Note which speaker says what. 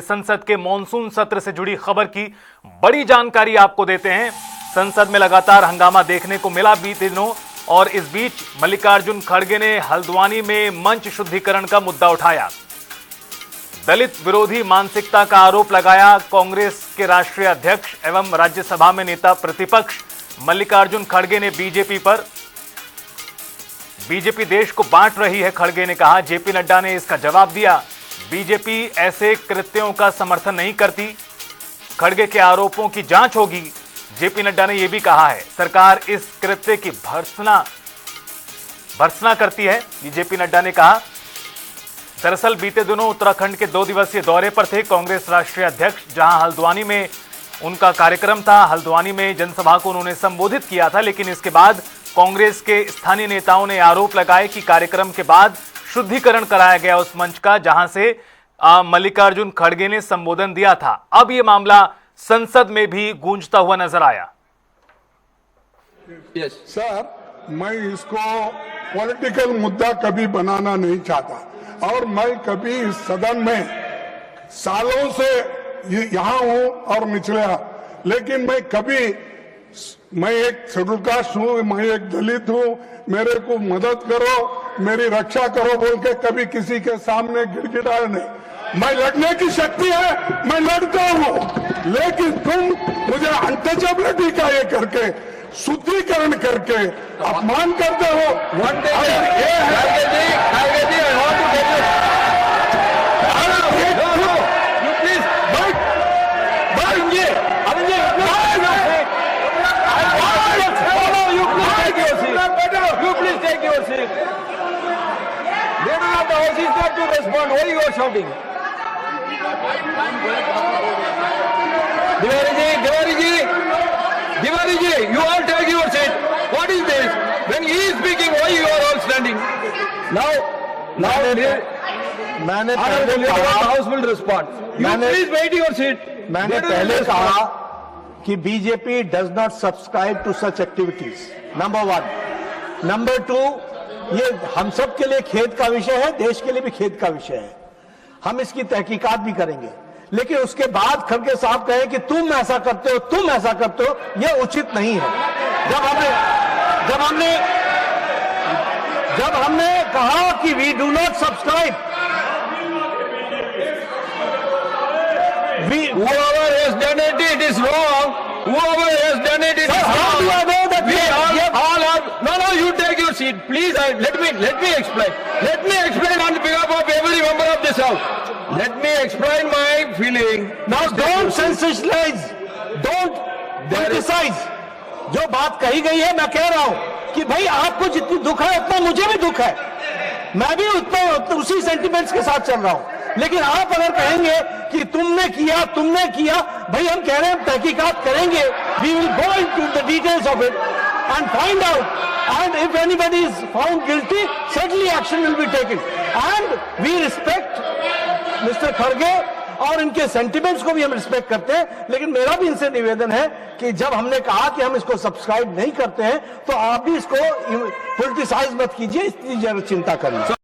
Speaker 1: संसद के मॉनसून सत्र से जुड़ी खबर की बड़ी जानकारी आपको देते हैं। संसद में लगातार हंगामा देखने को मिला बीते दिनों, और इस बीच मल्लिकार्जुन खड़गे ने हल्द्वानी में मंच शुद्धिकरण का मुद्दा उठाया। दलित विरोधी मानसिकता का आरोप लगाया कांग्रेस के राष्ट्रीय अध्यक्ष एवं राज्यसभा में नेता प्रतिपक्ष मल्लिकार्जुन खड़गे ने बीजेपी पर। बीजेपी देश को बांट रही है, खड़गे ने कहा। जेपी नड्डा ने इसका जवाब दिया, बीजेपी ऐसे कृत्यों का समर्थन नहीं करती, खड़गे के आरोपों की जांच होगी। जेपी नड्डा ने यह भी कहा है, सरकार इस कृत्य की भर्त्सना करती है। जेपी नड्डा ने कहा। दरअसल बीते दिनों उत्तराखंड के 2 दिवसीय दौरे पर थे कांग्रेस राष्ट्रीय अध्यक्ष, जहां हल्द्वानी में उनका कार्यक्रम था। हल्द्वानी में जनसभा को उन्होंने संबोधित किया था, लेकिन इसके बाद कांग्रेस के स्थानीय नेताओं ने आरोप लगाए कि कार्यक्रम के बाद शुद्धिकरण कराया गया उस मंच का, जहां से मल्लिकार्जुन खड़गे ने संबोधन दिया था। अब यह मामला संसद में भी गूंजता हुआ नजर आया।
Speaker 2: सर, मैं इसको पॉलिटिकल मुद्दा कभी बनाना नहीं चाहता, और मैं कभी इस सदन में सालों से यहां हूं और निचला, लेकिन मैं एक शेड्यूल कास्ट हूं, मैं एक दलित हूं, मेरे को मदद करो, मेरी रक्षा करो बोल के कभी किसी के सामने गिड़गिड़ाया नहीं। मैं लड़ने की शक्ति है, मैं लड़ता हूं, लेकिन तुम मुझे अनटचेबिलिटी का ये करके, शुद्धिकरण करके अपमान करते हो।
Speaker 3: Respond. Why you are shouting? Tiwari ji, you all take your seat. What is this? When he is speaking, why you are all standing? Now,
Speaker 4: मैंने पहले कहा,
Speaker 3: House will respond. You please wait your seat.
Speaker 4: मैंने पहले कहा कि BJP does not subscribe to such activities, number 1। Number 2, ये हम सब के लिए खेद का विषय है, देश के लिए भी खेद का विषय है। हम इसकी तहकीकात भी करेंगे, लेकिन उसके बाद खड़गे साहब कहे कि तुम ऐसा करते हो, तुम ऐसा करते हो, यह उचित नहीं है। जब हमने कहा कि we do not subscribe,
Speaker 3: Whoever has done it, it is wrong. Whoever has done it, it is wrong.
Speaker 4: How do I know that
Speaker 3: we all are? No, you take your seat, please. Let me explain. Let me explain on behalf of every member of this house. Let me explain my feeling.
Speaker 4: Now don't sensationalize, don't criticize. जो बात कही गई है, मैं कह रहा हूं कि भाई आपको जितनी दुख है उतना मुझे भी दुख है, मैं भी उतना उसी सेंटिमेंट्स के साथ चल रहा हूं। लेकिन आप अगर कहेंगे कि तुमने किया, भाई हम कह रहे हैं तहकीकात करेंगे, we will go into the details of it and find out, and if anybody is found guilty, certainly action will be taken, and we respect mister खड़गे और इनके सेंटिमेंट्स को भी हम रिस्पेक्ट करते हैं। लेकिन मेरा भी इनसे निवेदन है कि जब हमने कहा कि हम इसको सब्सक्राइब नहीं करते हैं, तो आप भी इसको पॉलिटिसाइज मत कीजिए, इसकी जरूर चिंता करिए।